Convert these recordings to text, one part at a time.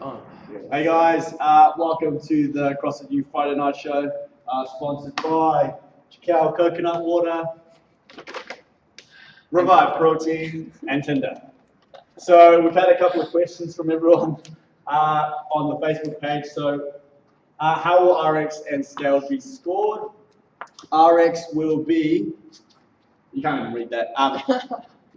Oh. Hey guys, welcome to the CrossFit U Friday Night Show, sponsored by Cacao Coconut Water, Revive Protein, and Tinder. So we've had a couple of questions from everyone on the Facebook page. So how will RX and scale be scored? RX will be, you can't even read that.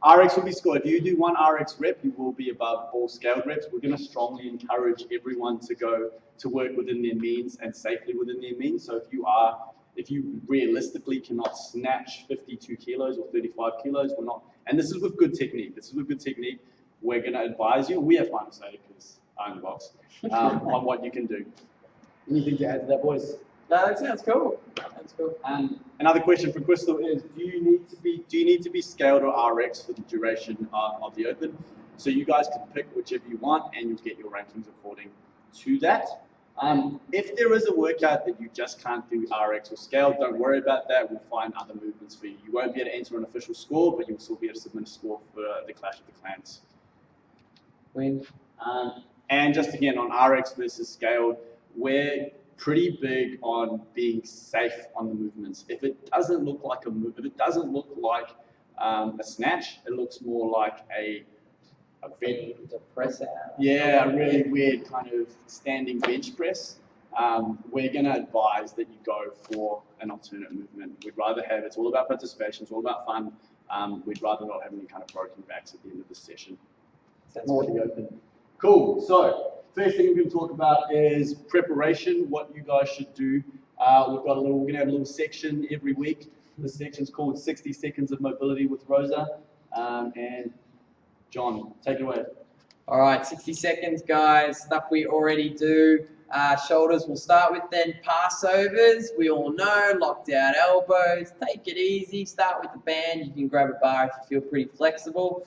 RX will be scored. If you do one RX rep, you will be above all scaled reps. We're going to strongly encourage everyone to go to work within their means and safely within their means. So if you realistically cannot snatch 52 kilos or 35 kilos, we're not, and this is with good technique. We're going to advise you. We have final say because I'm in the box on what you can do. Anything to add to that, boys? No, that sounds cool. That's cool. Another question for Crystal is: Do you need to be scaled or RX for the duration of the Open? So you guys can pick whichever you want, and you'll get your rankings according to that. If there is a workout that you just can't do RX or scale, don't worry about that. We'll find other movements for you. You won't be able to enter an official score, but you'll still be able to submit a score for the Clash of the Clans. Win. And just again on RX versus scaled, we're pretty big on being safe on the movements. If it doesn't look like a move, if it doesn't look like a snatch, it looks more like a press out. Yeah, a really weird kind of standing bench press. We're going to advise that you go for an alternate movement. We'd rather have, it's all about participation, it's all about fun. We'd rather not have any kind of broken backs at the end of the session. That's More the Open. Cool. So first thing we're going to talk about is preparation. What you guys should do. We're going to have a little section every week. The section's called 60 Seconds of Mobility with Rosa. And John, take it away. All right, 60 seconds, guys. Stuff we already do. Shoulders we'll start with, then passovers. We all know, locked out elbows. Take it easy. Start with the band. You can grab a bar if you feel pretty flexible.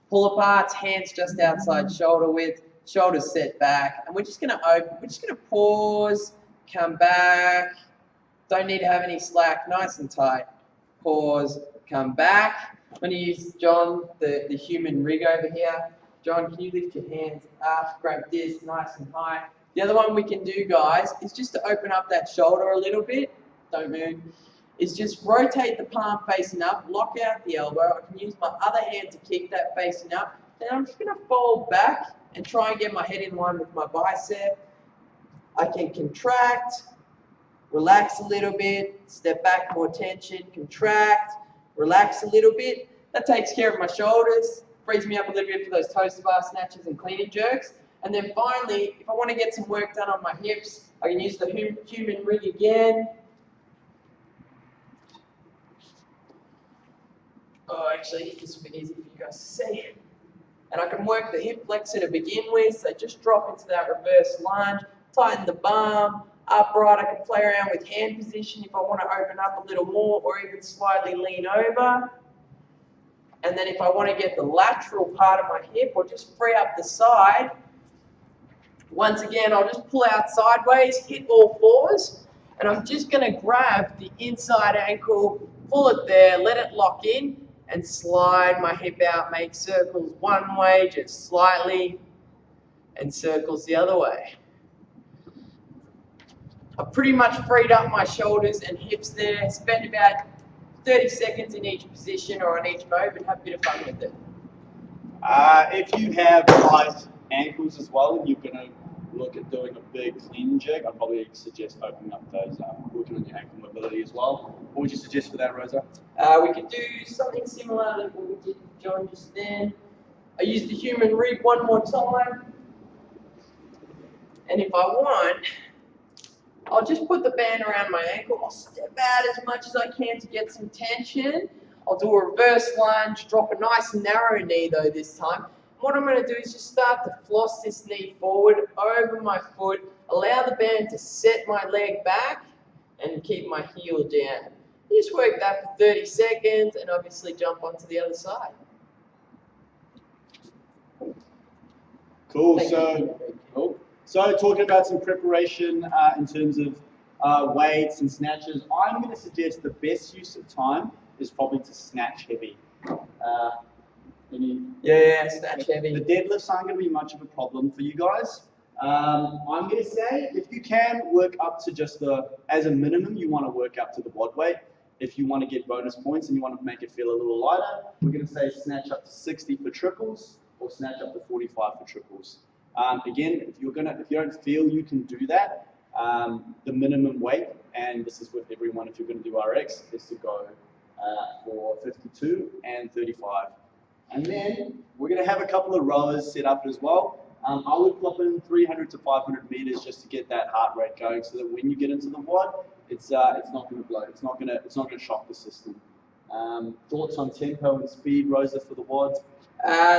Pull aparts, hands just outside shoulder width. Shoulders set back, and we're just going to open. We're just going to pause, come back. Don't need to have any slack. Nice and tight. Pause, come back. I'm going to use John, the human rig over here. John, can you lift your hands up? Grab this, nice and high. The other one we can do, guys, is just to open up that shoulder a little bit. Don't move. Is just rotate the palm facing up, lock out the elbow. I can use my other hand to kick that facing up. Then I'm just going to fold back and try and get my head in line with my bicep. I can contract, relax a little bit, step back, more tension, contract, relax a little bit. That takes care of my shoulders, frees me up a little bit for those toaster bar snatches and clean and jerks. And then finally, if I want to get some work done on my hips, I can use the human rig again. Oh, actually, this will be easy for you guys to see. And I can work the hip flexor to begin with, so just drop into that reverse lunge, tighten the bum, upright. I can play around with hand position if I want to open up a little more or even slightly lean over. And then if I want to get the lateral part of my hip or just free up the side, once again, I'll just pull out sideways, hit all fours, and I'm just going to grab the inside ankle, pull it there, let it lock in, and slide my hip out, make circles one way, just slightly, and circles the other way. I've pretty much freed up my shoulders and hips there. Spend about 30 seconds in each position or on each move and have a bit of fun with it. If you have tight ankles as well and you're going to look at doing a big clean and jerk, I'd probably suggest opening up those, working on your ankle mobility as well. What would you suggest for that, Rosa? We could do something similar to what we did with John just then. I use the human rig one more time. And if I want, I'll just put the band around my ankle. I'll step out as much as I can to get some tension. I'll do a reverse lunge, drop a nice narrow knee though this time. What I'm going to do is just start to floss this knee forward over my foot, allow the band to set my leg back and keep my heel down. You just work that for 30 seconds and obviously jump onto the other side. Cool. So talking about some preparation in terms of weights and snatches, I'm going to suggest the best use of time is probably to snatch heavy. Yeah, snatch heavy. The deadlifts aren't going to be much of a problem for you guys. I'm going to say if you can work up to just as a minimum, you want to work up to the WOD weight. If you want to get bonus points and you want to make it feel a little lighter, we're going to say snatch up to 60 for triples or snatch up to 45 for triples. Again, if you don't feel you can do that, the minimum weight, and this is with everyone if you're going to do RX, is to go for 52 and 35. And then we're going to have a couple of rowers set up as well. I would plop in 300 to 500 meters just to get that heart rate going, so that when you get into the WOD, it's not going to blow. It's not going to shock the system. Thoughts on tempo and speed, Rosa, for the WODs?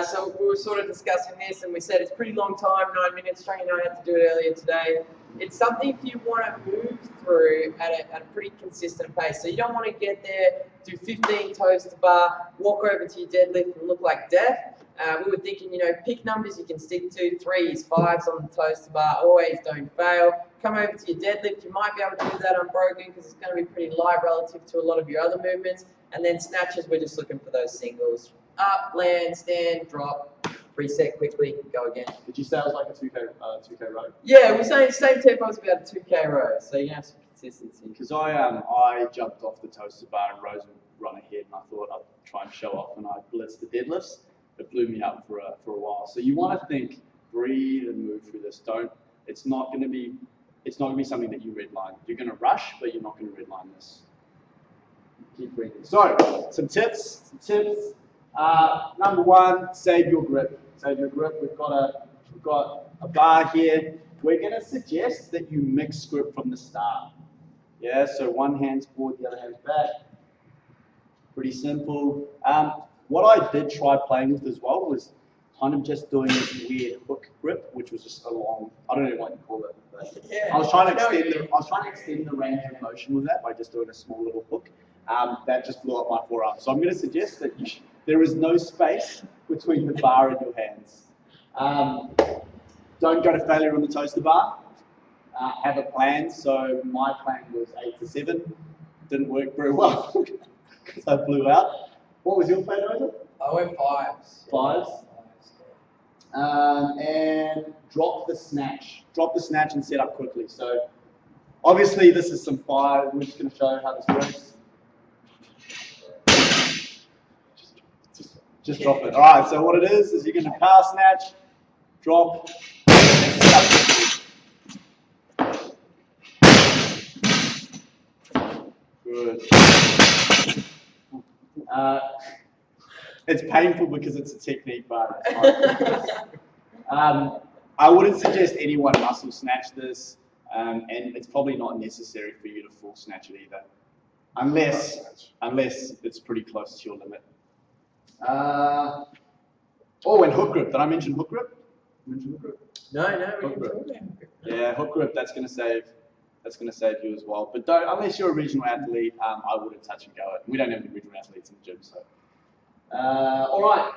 So we were sort of discussing this, and we said it's a pretty long time, 9 minutes. Training, I had to do it earlier today. It's something if you want to move through at a pretty consistent pace. So you don't want to get there, do 15 toes to bar, walk over to your deadlift and look like death. We were thinking, pick numbers you can stick to, 3s, 5s on the toes to bar, always don't fail. Come over to your deadlift, you might be able to do that unbroken because it's going to be pretty light relative to a lot of your other movements. And then snatches, we're just looking for those singles. Up, land, stand, drop, reset quickly, go again. Did you say it was like a 2K row? Yeah, we're saying same tempo as about a 2K row, so you have some consistency. Because I jumped off the toaster bar and Rose would run ahead, and I thought I'd try and show off, and I blitzed the deadlifts. It blew me up for a while. So you want to think, breathe, and move through this. It's not going to be something that you redline. You're going to rush, but you're not going to redline this. Keep breathing. So some tips. Number one, save your grip. Save your grip. We've got a bar here. We're going to suggest that you mix grip from the start. Yeah. So one hand's forward, the other hand's back. Pretty simple. What I did try playing with as well was kind of just doing this weird hook grip, which was just a long, I don't know what you call it. But yeah, I was trying to extend the range of motion with that by just doing a small little hook. That just blew up my forearm. So I'm going to suggest that there is no space between the bar and your hands. Don't go to failure on the toaster bar. Have a plan. So my plan was 8 to 7. Didn't work very well because I blew out. What was your plan, Rosa? I went 5s. 5s. And drop the snatch. Drop the snatch and set up quickly. So obviously this is some fire. We're just going to show how this works. Just drop it. All right. So what it is you're going to power snatch, drop, and set up quickly. Good. It's painful because it's a technique, but it's I wouldn't suggest anyone muscle snatch this, and it's probably not necessary for you to full snatch it either, unless it's pretty close to your limit. And hook grip. Did I mention hook grip? No, hook grip. Yeah, hook grip. That's going to save you as well. But unless you're a regional athlete, I wouldn't touch and go it. We don't have any regional athletes in the gym, so. All right.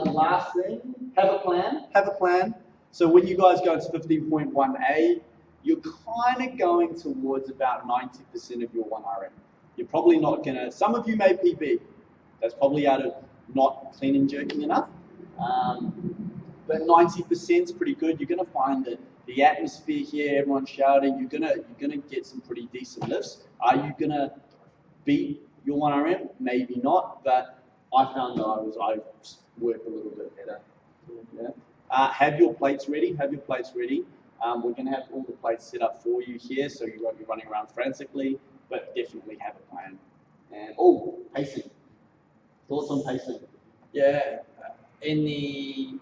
Last thing, have a plan. Have a plan. So when you guys go into 15.1A, you're kind of going towards about 90% of your 1RM. You're probably not gonna. Some of you may PB. That's probably out of not clean and jerking enough. But 90% is pretty good. You're gonna find that the atmosphere here, everyone's shouting. You're gonna get some pretty decent lifts. Are you gonna beat your 1RM? Maybe not, but I found that I work a little bit better. Yeah. Have your plates ready. Have your plates ready. We're gonna have all the plates set up for you here, so you won't be running around frantically. But definitely have a plan. And pacing. Thoughts on pacing? Yeah. In the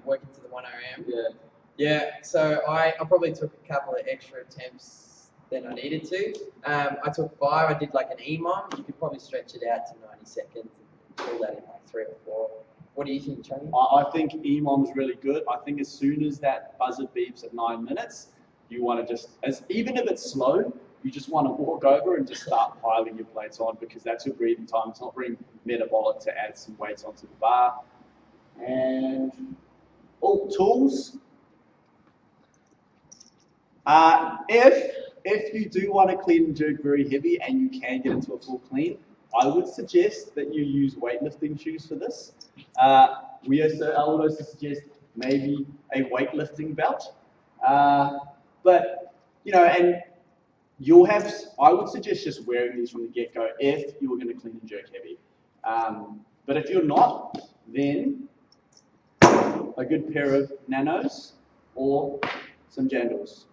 working to the 1RM. Yeah. Yeah, so I probably took a couple of extra attempts than I needed to. I took 5, I did like an EMOM. You could probably stretch it out to 90 seconds and fill that in like 3 or 4. What do you think, Charlie? I think EMOM is really good. I think as soon as that buzzer beeps at 9 minutes, you want to even if it's slow, you just want to walk over and just start piling your plates on, because that's your breathing time. It's not very metabolic to add some weights onto the bar. And tools. If you do want to clean and jerk very heavy and you can get into a full clean, I would suggest that you use weightlifting shoes for this. I would also suggest maybe a weightlifting belt. But, you know, and you'll have, I would suggest just wearing these from the get-go if you were going to clean and jerk heavy. But if you're not, then a good pair of nanos or some jandals.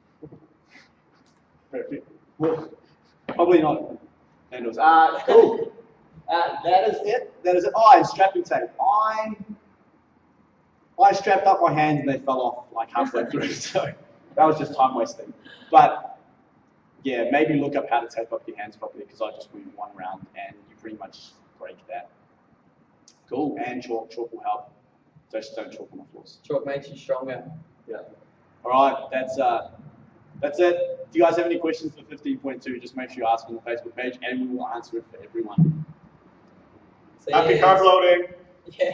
Perfect. Well, probably not jandals. Cool. That is it. That is it. Oh, and strapping tape. I strapped up my hands and they fell off like halfway through, so that was just time wasting. But yeah, maybe look up how to tape up your hands properly, because I just went one round and you pretty much break that. Cool. And chalk. Chalk will help. Just don't chalk on the floors. Chalk makes you stronger. Yeah. All right. That's it. If you guys have any questions for 15.2, just make sure you ask on the Facebook page, and we will answer it for everyone. See Happy ya. carb loading. Yeah.